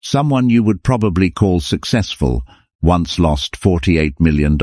Someone you would probably call successful once lost $48 million,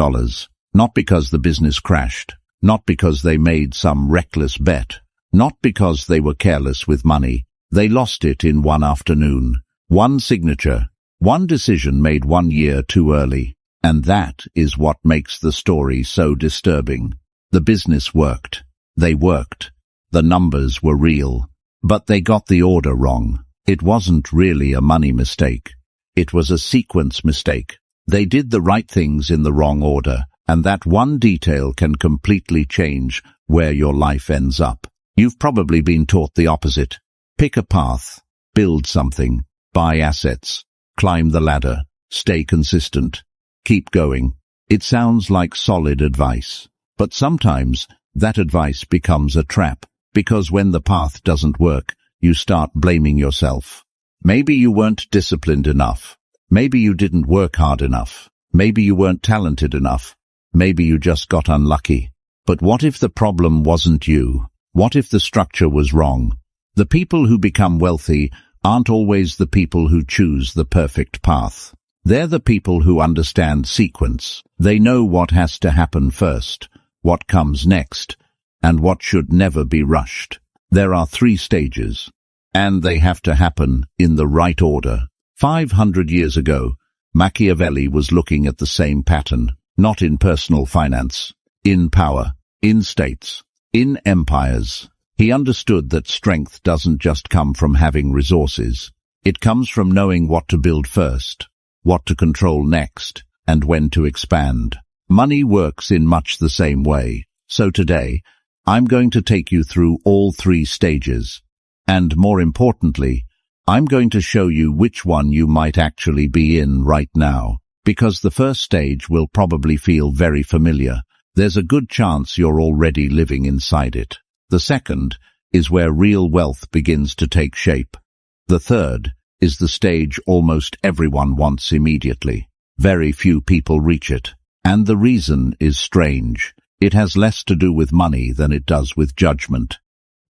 not because the business crashed, not because they made some reckless bet, not because they were careless with money. They lost it in one afternoon, one signature, one decision made 1 year too early. And that is what makes the story so disturbing. The business worked. They worked. The numbers were real. But they got the order wrong. It wasn't really a money mistake. It was a sequence mistake. They did the right things in the wrong order, and that one detail can completely change where your life ends up. You've probably been taught the opposite. Pick a path, build something, buy assets, climb the ladder, stay consistent, keep going. It sounds like solid advice, but sometimes that advice becomes a trap, because when the path doesn't work, you start blaming yourself. Maybe you weren't disciplined enough. Maybe you didn't work hard enough. Maybe you weren't talented enough. Maybe you just got unlucky. But what if the problem wasn't you? What if the structure was wrong? The people who become wealthy aren't always the people who choose the perfect path. They're the people who understand sequence. They know what has to happen first, what comes next, and what should never be rushed. There are 3 stages, and they have to happen in the right order. 500 years ago, Machiavelli was looking at the same pattern, not in personal finance, in power, in states, in empires. He understood that strength doesn't just come from having resources. It comes from knowing what to build first, what to control next, and when to expand. Money works in much the same way. So today, I'm going to take you through all 3 stages. And more importantly, I'm going to show you which one you might actually be in right now. Because the first stage will probably feel very familiar. There's a good chance you're already living inside it. The second is where real wealth begins to take shape. The third is the stage almost everyone wants immediately. Very few people reach it. And the reason is strange. It has less to do with money than it does with judgment.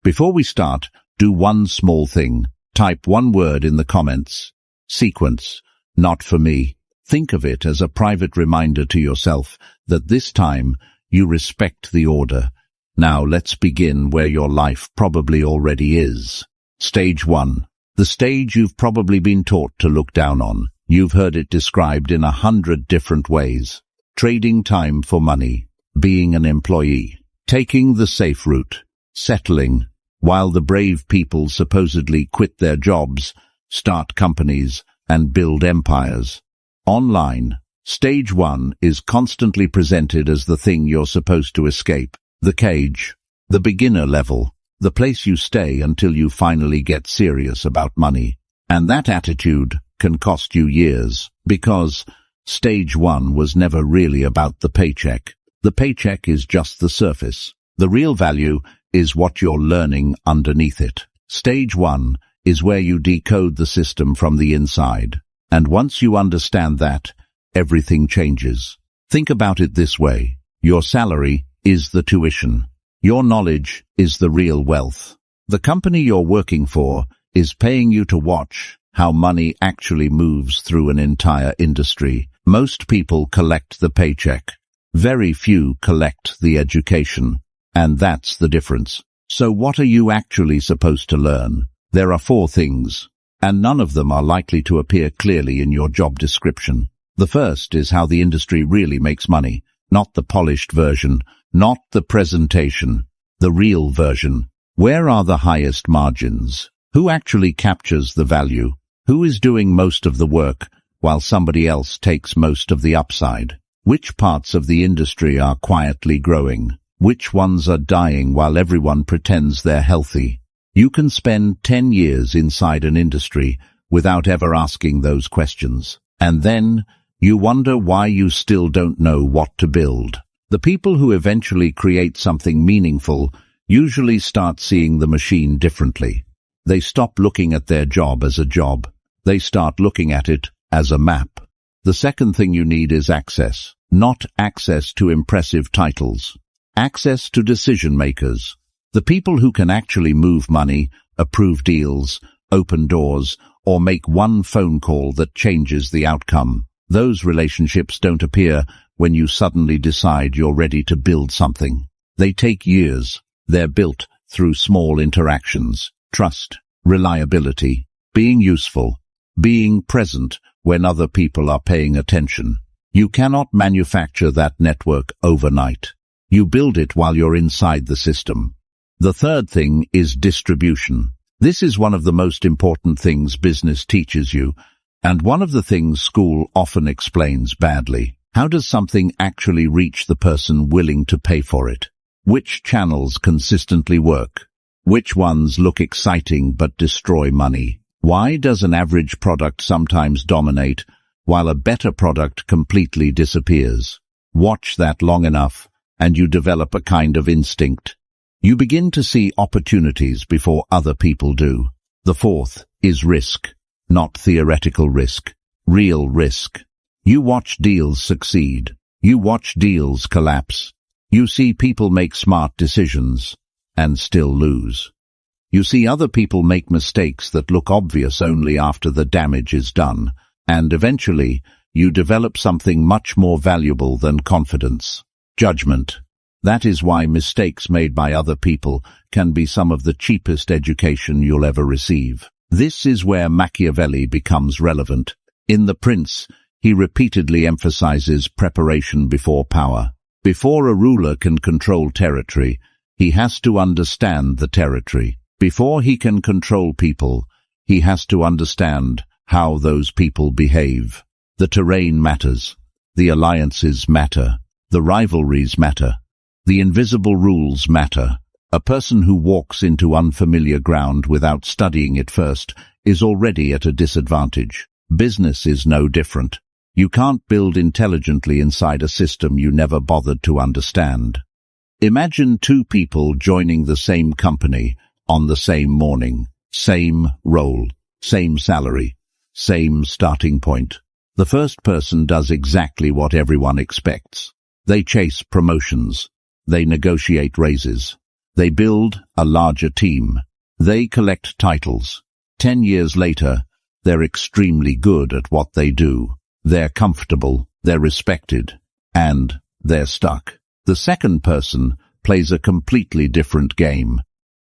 Before we start, do one small thing. Type one word in the comments. Sequence. Not for me. Think of it as a private reminder to yourself that this time you respect the order. Now let's begin where your life probably already is. Stage 1. The stage you've probably been taught to look down on. You've heard it described in 100 different ways. Trading time for money. Being an employee. Taking the safe route. Settling. While the brave people supposedly quit their jobs, start companies, and build empires. Online. Stage 1 is constantly presented as the thing you're supposed to escape. The cage. The beginner level. The place you stay until you finally get serious about money. And that attitude can cost you years, because stage 1 was never really about the paycheck. The paycheck is just the surface. The real value is what you're learning underneath it. Stage 1 is where you decode the system from the inside. And once you understand that, everything changes. Think about it this way. Your salary is the tuition. Your knowledge is the real wealth. The company you're working for is paying you to watch how money actually moves through an entire industry. Most people collect the paycheck. Very few collect the education. And that's the difference. So what are you actually supposed to learn? There are 4 things, and none of them are likely to appear clearly in your job description. The first is how the industry really makes money, not the polished version, not the presentation, the real version. Where are the highest margins? Who actually captures the value? Who is doing most of the work while somebody else takes most of the upside? Which parts of the industry are quietly growing? Which ones are dying while everyone pretends they're healthy? You can spend 10 years inside an industry without ever asking those questions. And then you wonder why you still don't know what to build. The people who eventually create something meaningful usually start seeing the machine differently. They stop looking at their job as a job. They start looking at it as a map. The second thing you need is access. Not access to impressive titles. Access to decision makers. The people who can actually move money, approve deals, open doors, or make one phone call that changes the outcome. Those relationships don't appear when you suddenly decide you're ready to build something. They take years. They're built through small interactions, trust, reliability, being useful, being present when other people are paying attention. You cannot manufacture that network overnight. You build it while you're inside the system. The third thing is distribution. This is one of the most important things business teaches you, and one of the things school often explains badly. How does something actually reach the person willing to pay for it? Which channels consistently work? Which ones look exciting but destroy money? Why does an average product sometimes dominate, while a better product completely disappears? Watch that long enough, and you develop a kind of instinct. You begin to see opportunities before other people do. The fourth is risk. Not theoretical risk. Real risk. You watch deals succeed. You watch deals collapse. You see people make smart decisions and still lose. You see other people make mistakes that look obvious only after the damage is done, and eventually you develop something much more valuable than confidence. Judgment. That is why mistakes made by other people can be some of the cheapest education you'll ever receive. This is where Machiavelli becomes relevant. In The Prince, he repeatedly emphasizes preparation before power. Before a ruler can control territory, he has to understand the territory. Before he can control people, he has to understand how those people behave. The terrain matters. The alliances matter. The rivalries matter. The invisible rules matter. A person who walks into unfamiliar ground without studying it first is already at a disadvantage. Business is no different. You can't build intelligently inside a system you never bothered to understand. Imagine two people joining the same company on the same morning, same role, same salary, same starting point. The first person does exactly what everyone expects. They chase promotions. They negotiate raises. They build a larger team. They collect titles. 10 years later, they're extremely good at what they do. They're comfortable, they're respected, and they're stuck. The second person plays a completely different game.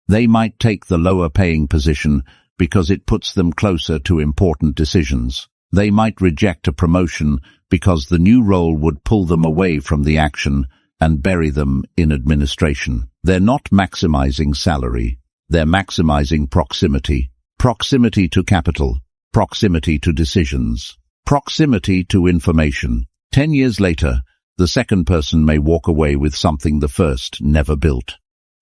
They might take the lower-paying position because it puts them closer to important decisions. They might reject a promotion because the new role would pull them away from the action and bury them in administration. They're not maximizing salary. They're maximizing proximity. Proximity to capital. Proximity to decisions. Proximity to information. 10 years later, the second person may walk away with something the first never built.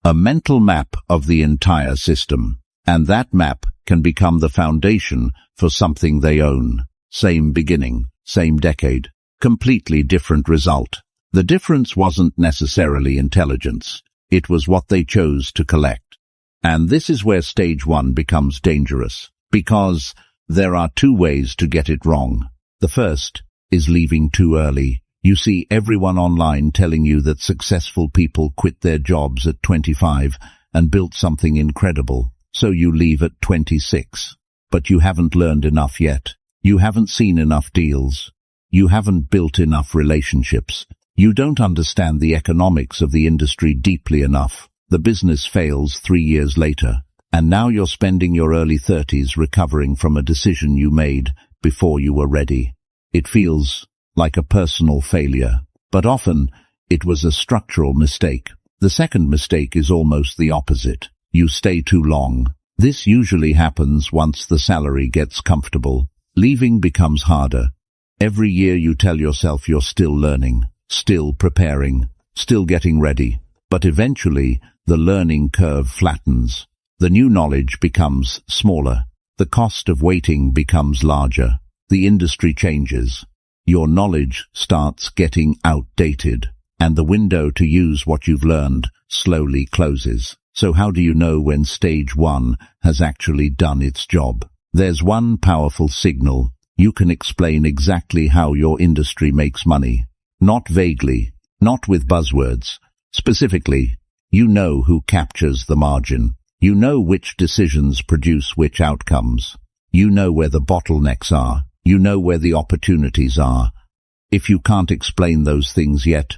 A mental map of the entire system. And that map can become the foundation for something they own. Same beginning, same decade, completely different result. The difference wasn't necessarily intelligence. It was what they chose to collect. And this is where stage one becomes dangerous, because there are two ways to get it wrong. The first is leaving too early. You see everyone online telling you that successful people quit their jobs at 25 and built something incredible, so you leave at 26. But you haven't learned enough yet. You haven't seen enough deals. You haven't built enough relationships. You don't understand the economics of the industry deeply enough. The business fails 3 years later, and now you're spending your early 30s recovering from a decision you made before you were ready. It feels like a personal failure, but often it was a structural mistake. The second mistake is almost the opposite. You stay too long. This usually happens once the salary gets comfortable. Leaving becomes harder. Every year you tell yourself you're still learning, still preparing, still getting ready. But eventually, the learning curve flattens. The new knowledge becomes smaller. The cost of waiting becomes larger. The industry changes. Your knowledge starts getting outdated, and the window to use what you've learned slowly closes. So how do you know when stage one has actually done its job? There's one powerful signal. You can explain exactly how your industry makes money. Not vaguely, not with buzzwords. Specifically, you know who captures the margin. You know which decisions produce which outcomes. You know where the bottlenecks are. You know where the opportunities are. If you can't explain those things yet,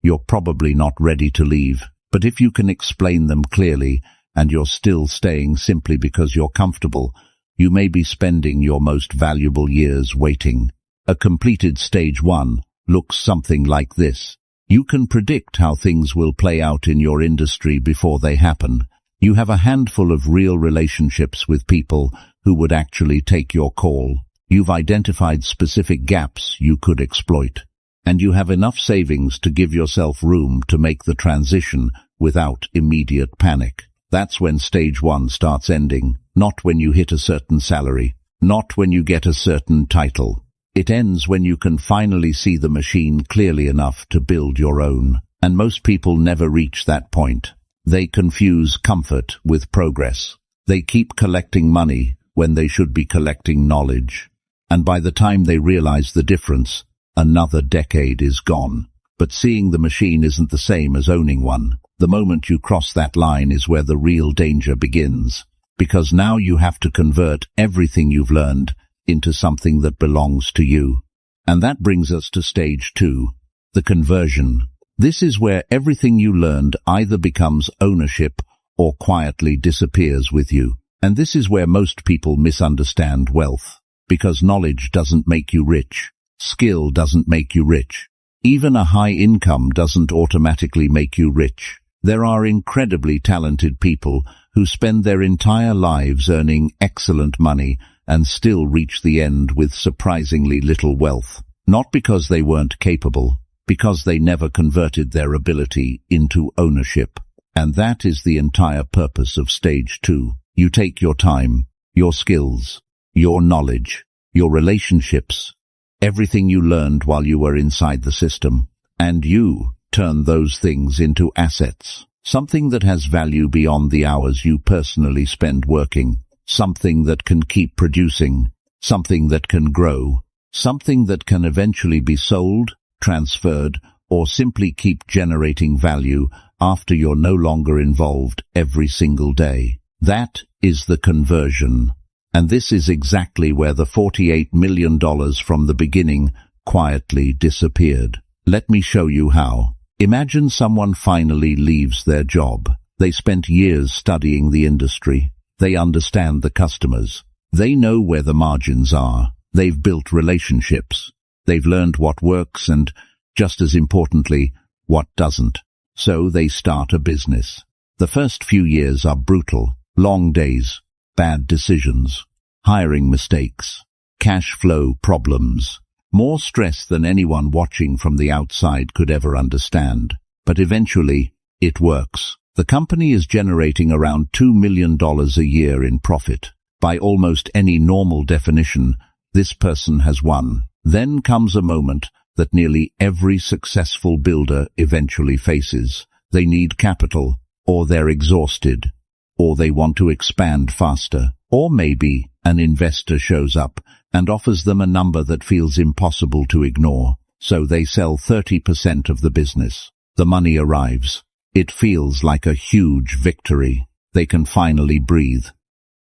you're probably not ready to leave. But if you can explain them clearly, and you're still staying simply because you're comfortable, you may be spending your most valuable years waiting. A completed stage 1 looks something like this. You can predict how things will play out in your industry before they happen. You have a handful of real relationships with people who would actually take your call. You've identified specific gaps you could exploit. And you have enough savings to give yourself room to make the transition without immediate panic. That's when stage 1 starts ending, not when you hit a certain salary, not when you get a certain title. It ends when you can finally see the machine clearly enough to build your own. And most people never reach that point. They confuse comfort with progress. They keep collecting money when they should be collecting knowledge. And by the time they realize the difference, another decade is gone. But seeing the machine isn't the same as owning one. The moment you cross that line is where the real danger begins. Because now you have to convert everything you've learned into something that belongs to you. And that brings us to stage 2, the conversion. This is where everything you learned either becomes ownership or quietly disappears with you. And this is where most people misunderstand wealth. Because knowledge doesn't make you rich. Skill doesn't make you rich. Even a high income doesn't automatically make you rich. There are incredibly talented people who spend their entire lives earning excellent money and still reach the end with surprisingly little wealth. Not because they weren't capable, because they never converted their ability into ownership. And that is the entire purpose of stage 2. You take your time, your skills, your knowledge, your relationships, everything you learned while you were inside the system, and you turn those things into assets. Something that has value beyond the hours you personally spend working. Something that can keep producing. Something that can grow. Something that can eventually be sold, transferred, or simply keep generating value after you're no longer involved every single day. That is the conversion. And this is exactly where the $48 million from the beginning quietly disappeared. Let me show you how. Imagine someone finally leaves their job. They spent years studying the industry. They understand the customers. They know where the margins are. They've built relationships. They've learned what works and, just as importantly, what doesn't. So they start a business. The first few years are brutal. Long days, bad decisions, hiring mistakes, cash flow problems. More stress than anyone watching from the outside could ever understand. But eventually, it works. The company is generating around $2 million a year in profit. By almost any normal definition, this person has won. Then comes a moment that nearly every successful builder eventually faces. They need capital, or they're exhausted, or they want to expand faster. Or maybe an investor shows up and offers them a number that feels impossible to ignore. So they sell 30% of the business. The money arrives. It feels like a huge victory. They can finally breathe.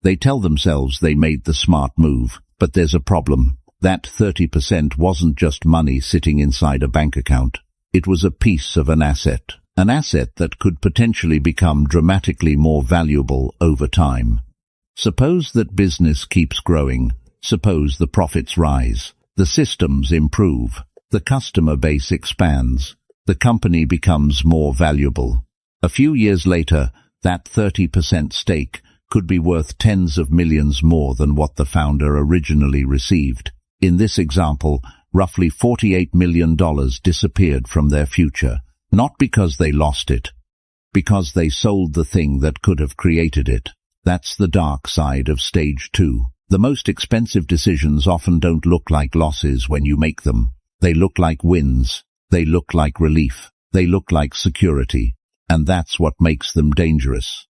They tell themselves they made the smart move. But there's a problem. That 30% wasn't just money sitting inside a bank account. It was a piece of an asset. An asset that could potentially become dramatically more valuable over time. Suppose that business keeps growing. Suppose the profits rise. The systems improve. The customer base expands. The company becomes more valuable. A few years later, that 30% stake could be worth tens of millions more than what the founder originally received. In this example, roughly $48 million disappeared from their future. Not because they lost it, because they sold the thing that could have created it. That's the dark side of stage 2. The most expensive decisions often don't look like losses when you make them. They look like wins. They look like relief. They look like security. And that's what makes them dangerous.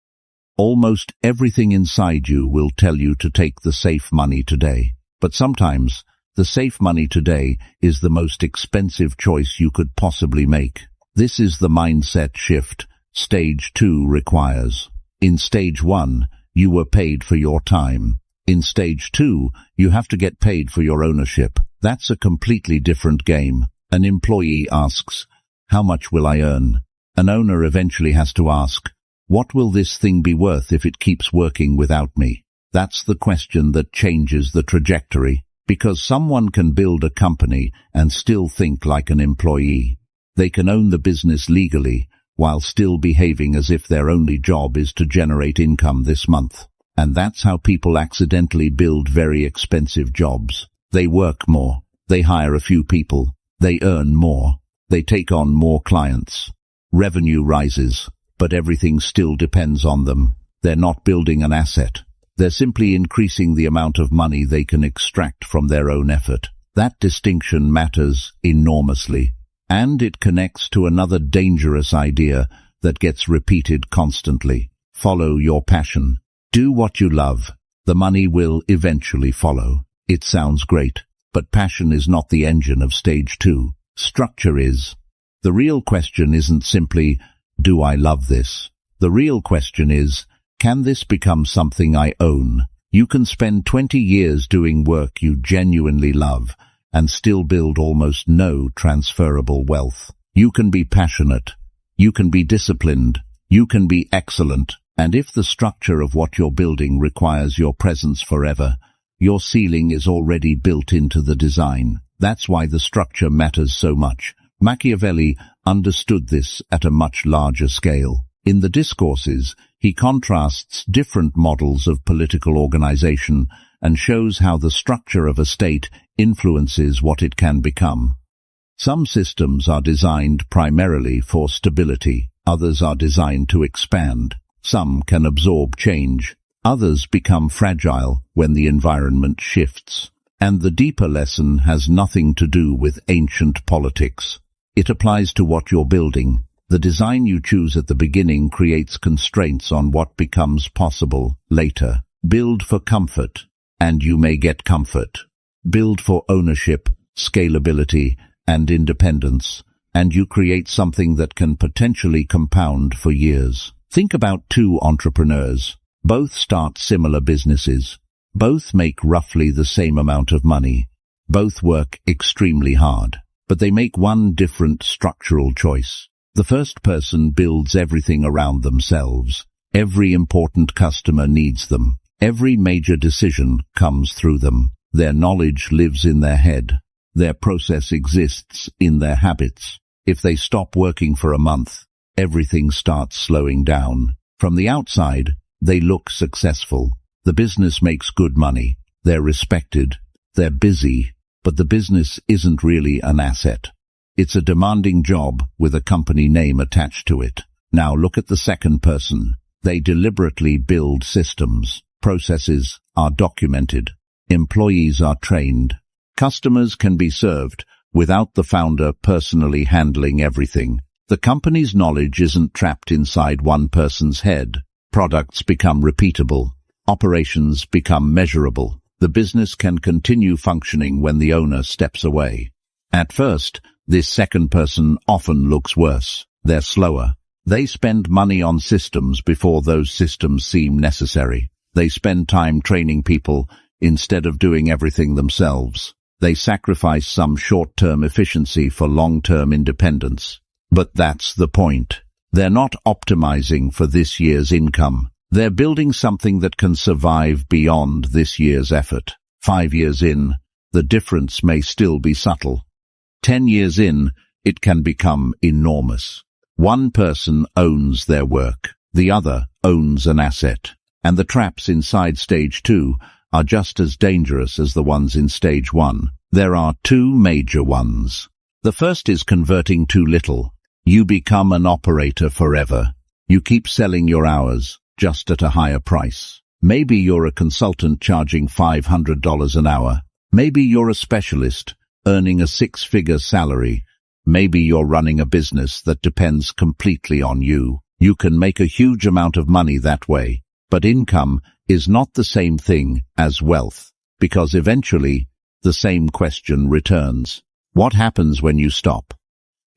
Almost everything inside you will tell you to take the safe money today. But sometimes, the safe money today is the most expensive choice you could possibly make. This is the mindset shift stage 2 requires. In stage 1, you were paid for your time. In stage 2, you have to get paid for your ownership. That's a completely different game. An employee asks, "How much will I earn?" An owner eventually has to ask, "What will this thing be worth if it keeps working without me?" That's the question that changes the trajectory, because someone can build a company and still think like an employee. They can own the business legally while still behaving as if their only job is to generate income this month. And that's how people accidentally build very expensive jobs. They work more, they hire a few people, they earn more, they take on more clients. Revenue rises, but everything still depends on them. They're not building an asset. They're simply increasing the amount of money they can extract from their own effort. That distinction matters enormously, and it connects to another dangerous idea that gets repeated constantly. Follow your passion. Do what you love. The money will eventually follow. It sounds great, but passion is not the engine of stage 2. Structure is. The real question isn't simply, do I love this? The real question is, can this become something I own? You can spend 20 years doing work you genuinely love and still build almost no transferable wealth. You can be passionate. You can be disciplined. You can be excellent. And if the structure of what you're building requires your presence forever, your ceiling is already built into the design. That's why the structure matters so much. Machiavelli understood this at a much larger scale. In the Discourses, he contrasts different models of political organization and shows how the structure of a state influences what it can become. Some systems are designed primarily for stability, others are designed to expand. Some can absorb change, others become fragile when the environment shifts. And the deeper lesson has nothing to do with ancient politics. It applies to what you're building. The design you choose at the beginning creates constraints on what becomes possible later. Build for comfort, and you may get comfort. Build for ownership, scalability, and independence, and you create something that can potentially compound for years. Think about two entrepreneurs. Both start similar businesses. Both make roughly the same amount of money. Both work extremely hard. But they make one different structural choice. The first person builds everything around themselves. Every important customer needs them. Every major decision comes through them. Their knowledge lives in their head. Their process exists in their habits. If they stop working for a month, everything starts slowing down. From the outside, they look successful. The business makes good money. They're respected. They're busy. But the business isn't really an asset. It's a demanding job with a company name attached to it. Now look at the second person. They deliberately build systems. Processes are documented. Employees are trained. Customers can be served without the founder personally handling everything. The company's knowledge isn't trapped inside one person's head. Products become repeatable. Operations become measurable. The business can continue functioning when the owner steps away. At first, this second person often looks worse. They're slower. They spend money on systems before those systems seem necessary. They spend time training people instead of doing everything themselves. They sacrifice some short-term efficiency for long-term independence. But that's the point. They're not optimizing for this year's income. They're building something that can survive beyond this year's effort. 5 years in, the difference may still be subtle. 10 years in, it can become enormous. One person owns their work. The other owns an asset. And the traps inside stage 2 are just as dangerous as the ones in stage 1. There are two major ones. The first is converting too little. You become an operator forever. You keep selling your hours, just at a higher price. Maybe you're a consultant charging $500 an hour. Maybe you're a specialist, earning a 6-figure salary. Maybe you're running a business that depends completely on you. You can make a huge amount of money that way. But income is not the same thing as wealth, because eventually the same question returns. What happens when you stop?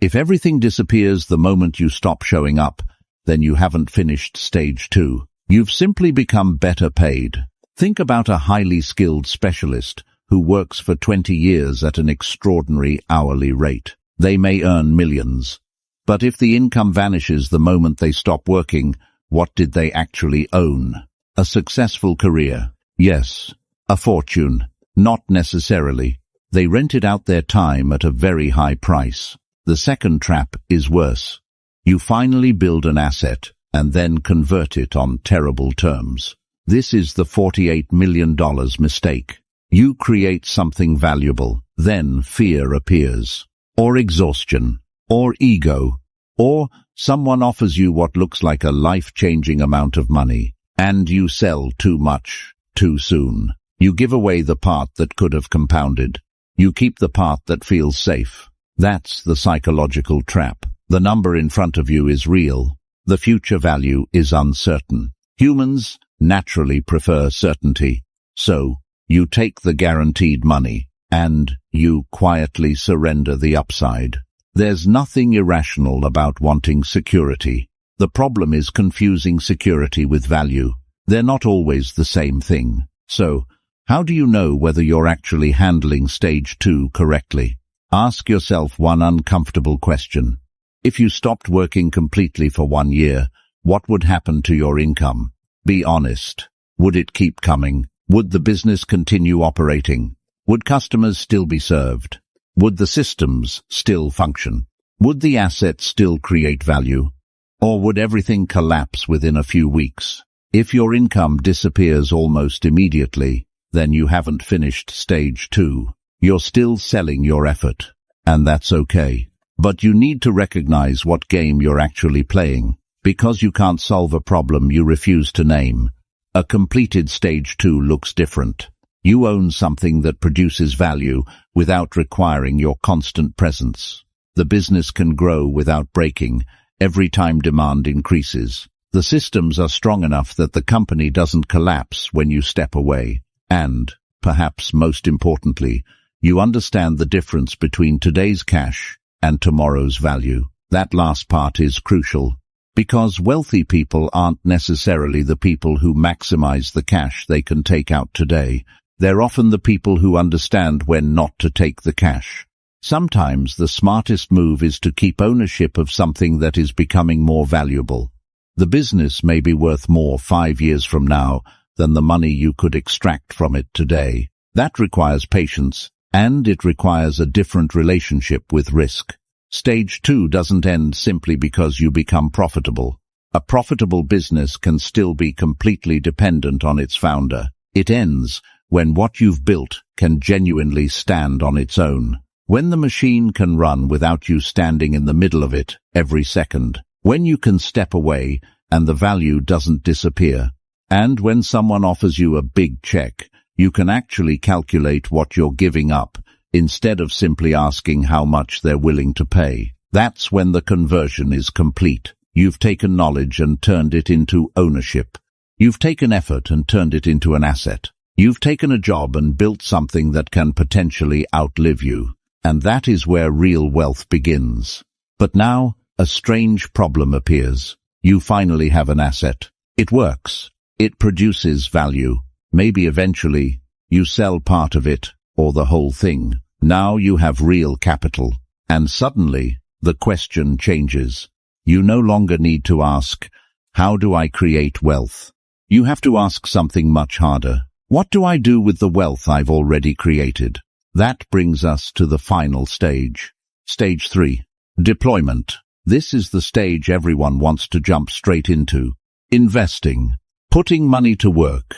If everything disappears the moment you stop showing up, then you haven't finished stage 2. You've simply become better paid. Think about a highly skilled specialist who works for 20 years at an extraordinary hourly rate. They may earn millions. But if the income vanishes the moment they stop working, what did they actually own? A successful career? Yes. A fortune? Not necessarily. They rented out their time at a very high price. The second trap is worse. You finally build an asset and then convert it on terrible terms. This is the $48 million mistake. You create something valuable, then fear appears, or exhaustion, or ego, or someone offers you what looks like a life-changing amount of money, and you sell too much, too soon. You give away the part that could have compounded. You keep the part that feels safe. That's the psychological trap. The number in front of you is real. The future value is uncertain. Humans naturally prefer certainty. So, you take the guaranteed money, and you quietly surrender the upside. There's nothing irrational about wanting security. The problem is confusing security with value. They're not always the same thing. So, how do you know whether you're actually handling stage 2 correctly? Ask yourself one uncomfortable question. If you stopped working completely for 1 year, what would happen to your income? Be honest. Would it keep coming? Would the business continue operating? Would customers still be served? Would the systems still function? Would the assets still create value? Or would everything collapse within a few weeks? If your income disappears almost immediately, then you haven't finished stage 2. You're still selling your effort. And that's okay. But you need to recognize what game you're actually playing. Because you can't solve a problem you refuse to name. A completed stage 2 looks different. You own something that produces value without requiring your constant presence. The business can grow without breaking every time demand increases. The systems are strong enough that the company doesn't collapse when you step away. And, perhaps most importantly, you understand the difference between today's cash and tomorrow's value. That last part is crucial. Because wealthy people aren't necessarily the people who maximize the cash they can take out today. They're often the people who understand when not to take the cash. Sometimes the smartest move is to keep ownership of something that is becoming more valuable. The business may be worth more 5 years from now than the money you could extract from it today. That requires patience, and it requires a different relationship with risk. Stage 2 doesn't end simply because you become profitable. A profitable business can still be completely dependent on its founder. It ends when what you've built can genuinely stand on its own. When the machine can run without you standing in the middle of it every second. When you can step away and the value doesn't disappear. And when someone offers you a big check, you can actually calculate what you're giving up, instead of simply asking how much they're willing to pay. That's when the conversion is complete. You've taken knowledge and turned it into ownership. You've taken effort and turned it into an asset. You've taken a job and built something that can potentially outlive you. And that is where real wealth begins. But now, a strange problem appears. You finally have an asset. It works. It produces value. Maybe eventually, you sell part of it, or the whole thing. Now you have real capital. And suddenly, the question changes. You no longer need to ask, how do I create wealth? You have to ask something much harder. What do I do with the wealth I've already created? That brings us to the final stage. Stage 3. Deployment. This is the stage everyone wants to jump straight into. Investing. Putting money to work.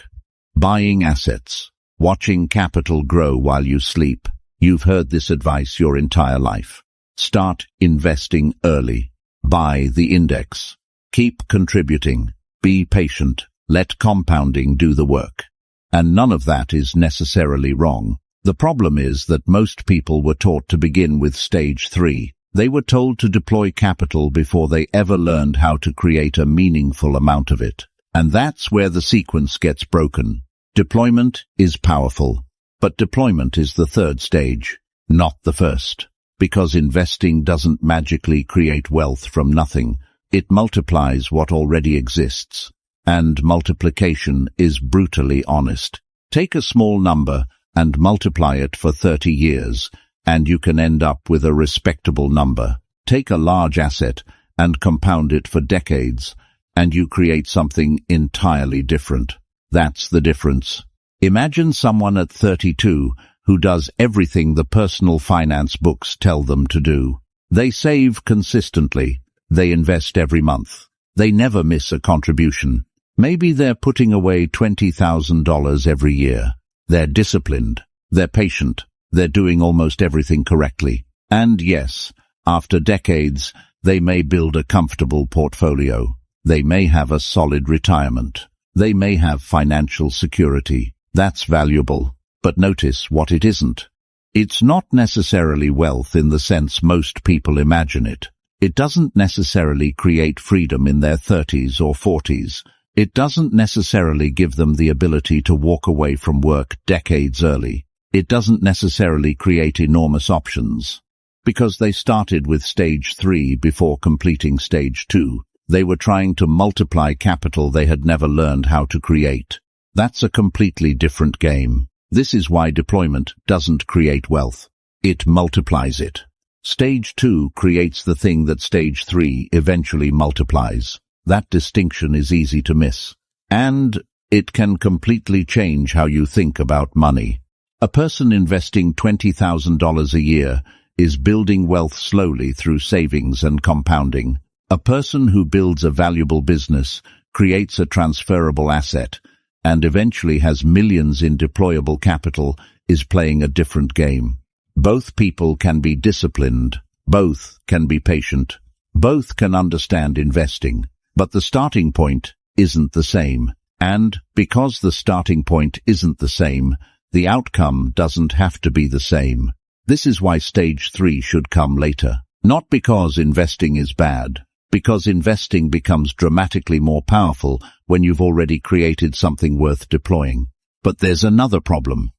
Buying assets. Watching capital grow while you sleep. You've heard this advice your entire life. Start investing early. Buy the index. Keep contributing. Be patient. Let compounding do the work. And none of that is necessarily wrong. The problem is that most people were taught to begin with stage 3. They were told to deploy capital before they ever learned how to create a meaningful amount of it. And that's where the sequence gets broken. Deployment is powerful. But deployment is the third stage, not the first. Because investing doesn't magically create wealth from nothing. It multiplies what already exists. and multiplication is brutally honest. Take a small number and multiply it for 30 years, and you can end up with a respectable number. Take a large asset and compound it for decades, and you create something entirely different. That's the difference. Imagine someone at 32 who does everything the personal finance books tell them to do. They save consistently. They invest every month. They never miss a contribution. Maybe they're putting away $20,000 every year. They're disciplined. They're patient. They're doing almost everything correctly. And yes, after decades, they may build a comfortable portfolio. They may have a solid retirement. They may have financial security. That's valuable. But notice what it isn't. It's not necessarily wealth in the sense most people imagine it. It doesn't necessarily create freedom in their 30s or 40s. It doesn't necessarily give them the ability to walk away from work decades early. It doesn't necessarily create enormous options. Because they started with stage 3 before completing stage 2. They were trying to multiply capital they had never learned how to create. That's a completely different game. This is why deployment doesn't create wealth. It multiplies it. Stage 2 creates the thing that stage 3 eventually multiplies. That distinction is easy to miss. And it can completely change how you think about money. A person investing $20,000 a year is building wealth slowly through savings and compounding. A person who builds a valuable business, creates a transferable asset, and eventually has millions in deployable capital is playing a different game. Both people can be disciplined. Both can be patient. Both can understand investing. But the starting point isn't the same. And because the starting point isn't the same, the outcome doesn't have to be the same. This is why stage 3 should come later. Not because investing is bad. Because investing becomes dramatically more powerful when you've already created something worth deploying. But there's another problem.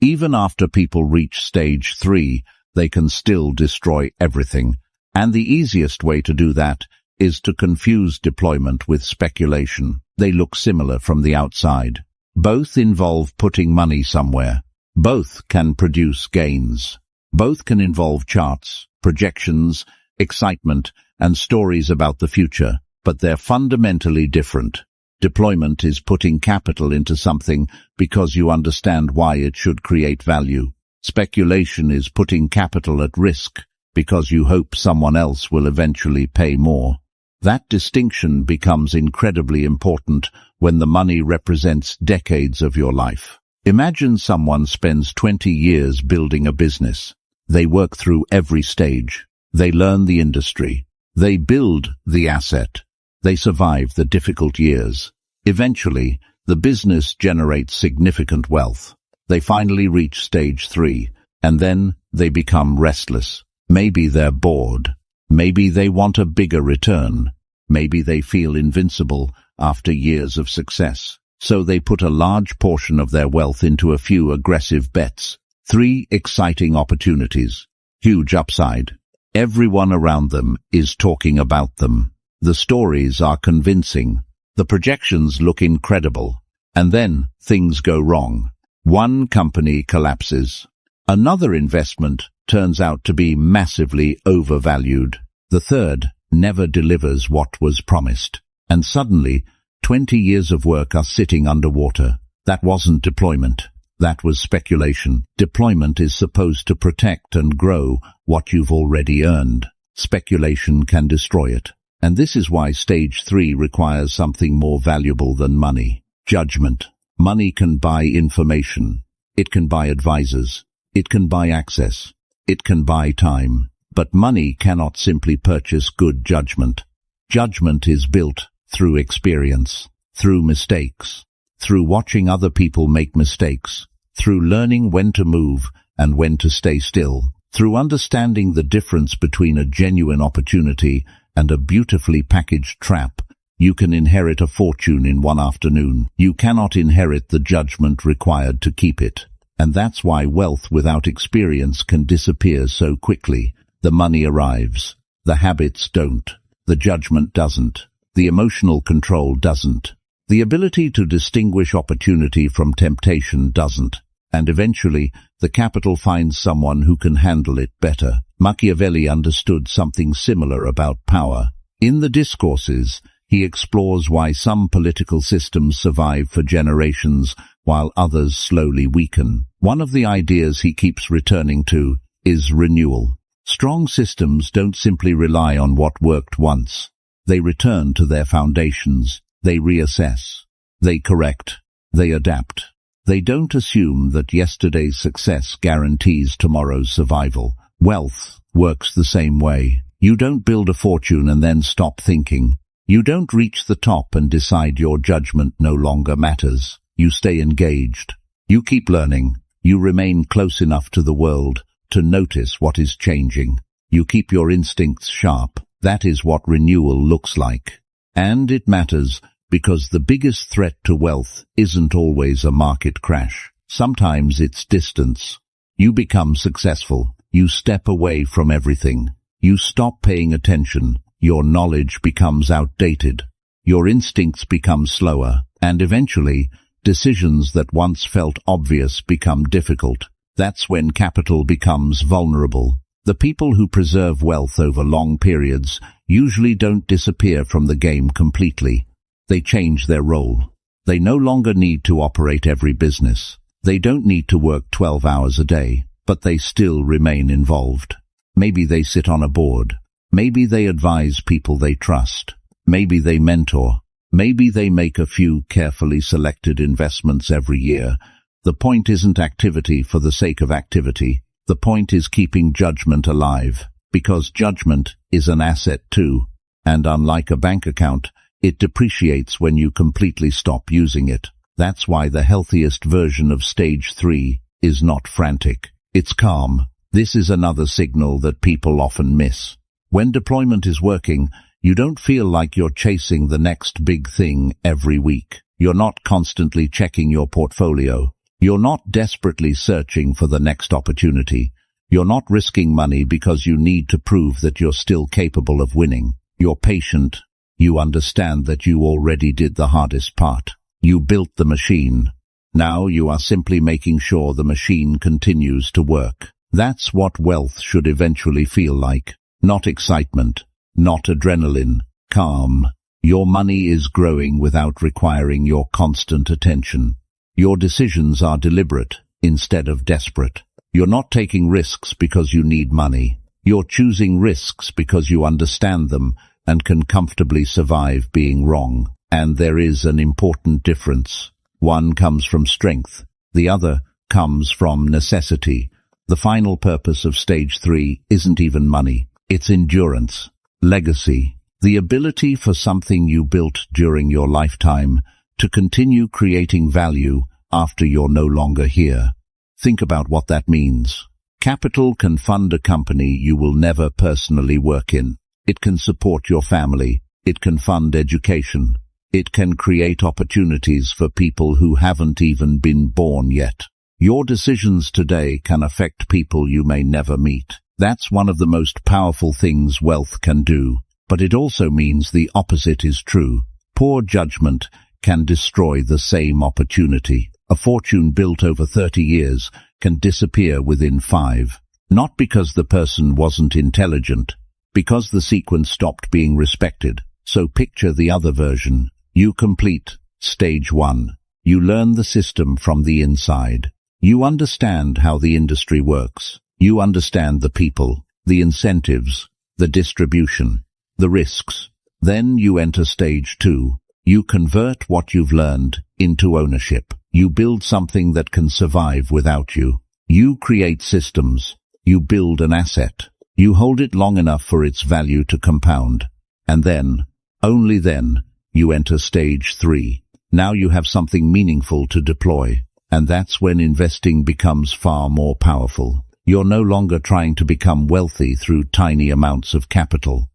Even after people reach stage 3, they can still destroy everything. And the easiest way to do that is to confuse deployment with speculation. They look similar from the outside. Both involve putting money somewhere. Both can produce gains. Both can involve charts, projections, excitement, and stories about the future, but they're fundamentally different. Deployment is putting capital into something because you understand why it should create value. Speculation is putting capital at risk because you hope someone else will eventually pay more. That distinction becomes incredibly important when the money represents decades of your life. Imagine someone spends 20 years building a business. They work through every stage. They learn the industry. They build the asset. They survive the difficult years. Eventually, the business generates significant wealth. They finally reach stage 3, and then they become restless. Maybe they're bored. Maybe they want a bigger return. Maybe they feel invincible after years of success. So they put a large portion of their wealth into a few aggressive bets. 3 exciting opportunities. Huge upside. Everyone around them is talking about them. The stories are convincing. The projections look incredible. And then things go wrong. One company collapses. Another investment turns out to be massively overvalued. The third never delivers what was promised. And suddenly, 20 years of work are sitting underwater. That wasn't deployment. That was speculation. Deployment is supposed to protect and grow what you've already earned. Speculation can destroy it. And this is why stage 3 requires something more valuable than money. Judgment. Money can buy information. It can buy advisors. It can buy access. It can buy time. But money cannot simply purchase good judgment. Judgment is built through experience, through mistakes, through watching other people make mistakes, through learning when to move and when to stay still, through understanding the difference between a genuine opportunity and a beautifully packaged trap. You can inherit a fortune in one afternoon. You cannot inherit the judgment required to keep it. And that's why wealth without experience can disappear so quickly. The money arrives. The habits don't. The judgment doesn't. The emotional control doesn't. The ability to distinguish opportunity from temptation doesn't, and eventually the capital finds someone who can handle it better. Machiavelli understood something similar about power. In the Discourses, he explores why some political systems survive for generations while others slowly weaken. One of the ideas he keeps returning to is renewal. Strong systems don't simply rely on what worked once. They return to their foundations. They reassess. They correct. They adapt. They don't assume that yesterday's success guarantees tomorrow's survival. Wealth works the same way. You don't build a fortune and then stop thinking. You don't reach the top and decide your judgment no longer matters. You stay engaged. You keep learning. You remain close enough to the world to notice what is changing. You keep your instincts sharp. That is what renewal looks like. And it matters because the biggest threat to wealth isn't always a market crash. Sometimes it's distance. You become successful. You step away from everything. You stop paying attention. Your knowledge becomes outdated. Your instincts become slower. And eventually, decisions that once felt obvious become difficult. That's when capital becomes vulnerable. The people who preserve wealth over long periods usually don't disappear from the game completely. They change their role. They no longer need to operate every business. They don't need to work 12 hours a day, but they still remain involved. Maybe they sit on a board. Maybe they advise people they trust. Maybe they mentor. Maybe they make a few carefully selected investments every year. The point isn't activity for the sake of activity. The point is keeping judgment alive, because judgment is an asset too, and unlike a bank account, it depreciates when you completely stop using it. That's why the healthiest version of stage 3 is not frantic. It's calm. This is another signal that people often miss. When deployment is working, you don't feel like you're chasing the next big thing every week. You're not constantly checking your portfolio. You're not desperately searching for the next opportunity. You're not risking money because you need to prove that you're still capable of winning. You're patient. You understand that you already did the hardest part. You built the machine. Now you are simply making sure the machine continues to work. That's what wealth should eventually feel like. Not excitement, not adrenaline, calm. Your money is growing without requiring your constant attention. Your decisions are deliberate instead of desperate. You're not taking risks because you need money. You're choosing risks because you understand them and can comfortably survive being wrong. And there is an important difference. One comes from strength. The other comes from necessity. The final purpose of stage 3 isn't even money. It's endurance, legacy, the ability for something you built during your lifetime to continue creating value after you're no longer here. Think about what that means. Capital can fund a company you will never personally work in. It can support your family. It can fund education. It can create opportunities for people who haven't even been born yet. Your decisions today can affect people you may never meet. That's one of the most powerful things wealth can do. But it also means the opposite is true. Poor judgment can destroy the same opportunity. A fortune built over 30 years can disappear within 5. Not because the person wasn't intelligent, because the sequence stopped being respected. So picture the other version. You complete stage 1. You learn the system from the inside. You understand how the industry works. You understand the people, the incentives, the distribution, the risks. Then you enter stage 2. You convert what you've learned into ownership. You build something that can survive without you. You create systems. You build an asset. You hold it long enough for its value to compound. And then, only then, you enter stage 3. Now you have something meaningful to deploy. And that's when investing becomes far more powerful. You're no longer trying to become wealthy through tiny amounts of capital.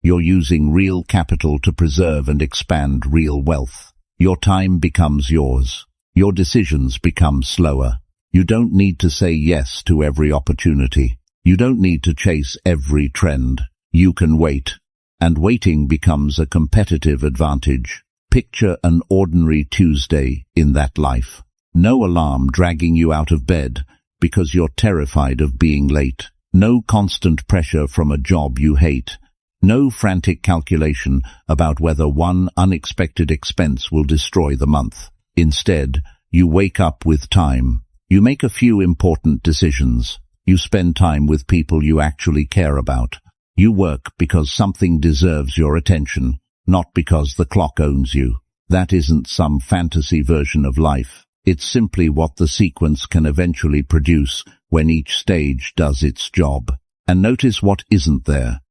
You're using real capital to preserve and expand real wealth. Your time becomes yours. Your decisions become slower. You don't need to say yes to every opportunity. You don't need to chase every trend. You can wait. And waiting becomes a competitive advantage. Picture an ordinary Tuesday in that life. No alarm dragging you out of bed because you're terrified of being late. No constant pressure from a job you hate. No frantic calculation about whether one unexpected expense will destroy the month. Instead, you wake up with time. You make a few important decisions. You spend time with people you actually care about. You work because something deserves your attention, not because the clock owns you. That isn't some fantasy version of life. It's simply what the sequence can eventually produce when each stage does its job. And notice what isn't there.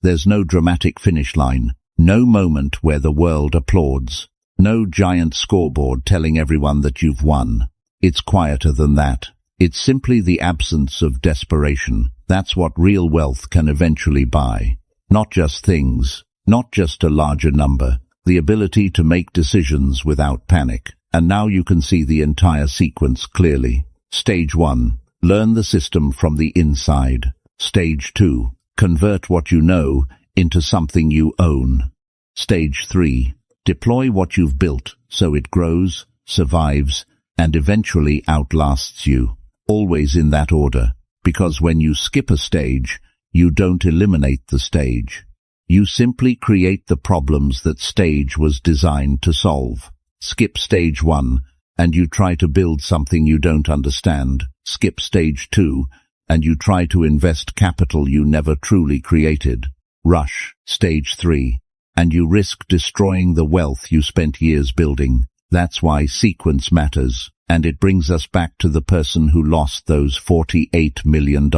There's no dramatic finish line, no moment where the world applauds, no giant scoreboard telling everyone that you've won. It's quieter than that. It's simply the absence of desperation. That's what real wealth can eventually buy. Not just things, not just a larger number, the ability to make decisions without panic. And now you can see the entire sequence clearly. Stage 1. Learn the system from the inside. Stage 2. Convert what you know into something you own. Stage 3. Deploy what you've built so it grows, survives, and eventually outlasts you. Always in that order, because when you skip a stage, you don't eliminate the stage. You simply create the problems that stage was designed to solve. Skip stage 1, and you try to build something you don't understand. Skip stage 2, and you try to invest capital you never truly created. Rush stage 3, and you risk destroying the wealth you spent years building. That's why sequence matters, and it brings us back to the person who lost those $48 million.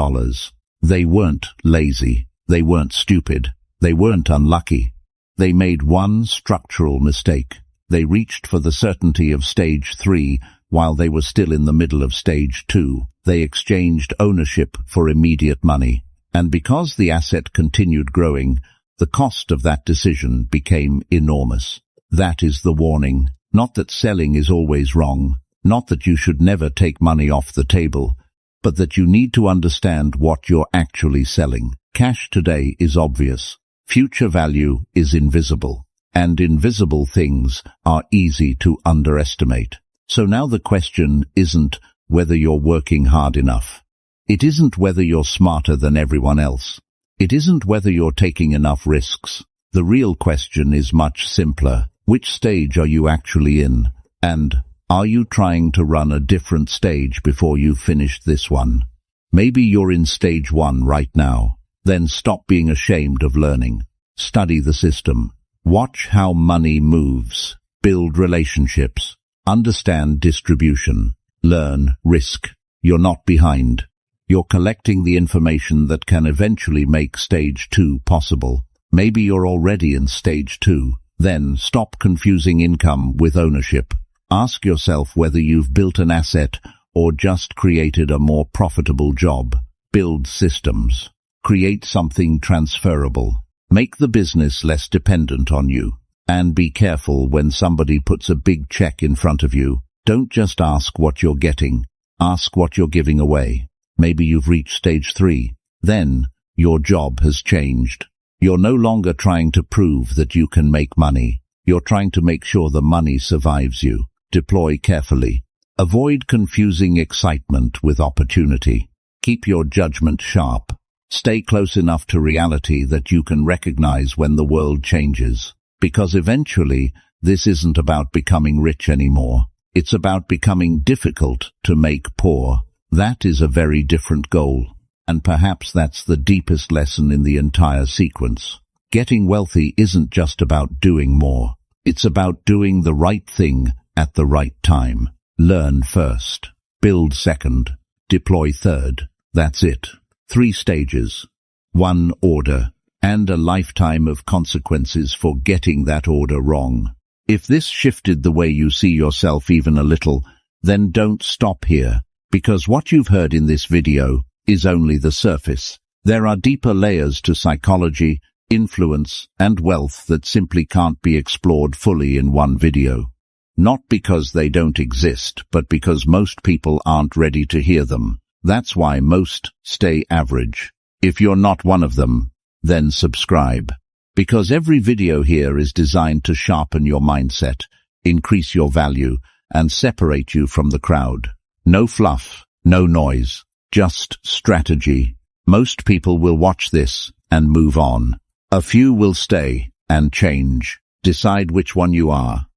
They weren't lazy. They weren't stupid. They weren't unlucky. They made one structural mistake. They reached for the certainty of stage 3 while they were still in the middle of stage 2. They exchanged ownership for immediate money. And because the asset continued growing, the cost of that decision became enormous. That is the warning. Not that selling is always wrong, not that you should never take money off the table, but that you need to understand what you're actually selling. Cash today is obvious. Future value is invisible. And invisible things are easy to underestimate. So now the question isn't whether you're working hard enough. It isn't whether you're smarter than everyone else. It isn't whether you're taking enough risks. The real question is much simpler. Which stage are you actually in? And are you trying to run a different stage before you've finished this one? Maybe you're in stage 1 right now. Then stop being ashamed of learning. Study the system. Watch how money moves. Build relationships. Understand distribution. Learn risk. You're not behind. You're collecting the information that can eventually make stage 2 possible. Maybe you're already in stage 2. Then stop confusing income with ownership. Ask yourself whether you've built an asset or just created a more profitable job. Build systems. Create something transferable. Make the business less dependent on you. And be careful when somebody puts a big check in front of you. Don't just ask what you're getting. Ask what you're giving away. Maybe you've reached stage 3. Then your job has changed. You're no longer trying to prove that you can make money. You're trying to make sure the money survives you. Deploy carefully. Avoid confusing excitement with opportunity. Keep your judgment sharp. Stay close enough to reality that you can recognize when the world changes. Because eventually, this isn't about becoming rich anymore. It's about becoming difficult to make poor. That is a very different goal. And perhaps that's the deepest lesson in the entire sequence. Getting wealthy isn't just about doing more. It's about doing the right thing at the right time. Learn first. Build second. Deploy third. That's it. 3 stages. 1 order. And a lifetime of consequences for getting that order wrong. If this shifted the way you see yourself even a little, then don't stop here. Because what you've heard in this video is only the surface. There are deeper layers to psychology, influence, and wealth that simply can't be explored fully in one video. Not because they don't exist, but because most people aren't ready to hear them. That's why most stay average. If you're not one of them, then subscribe. Because every video here is designed to sharpen your mindset, increase your value, and separate you from the crowd. No fluff, no noise, just strategy. Most people will watch this and move on. A few will stay and change. Decide which one you are.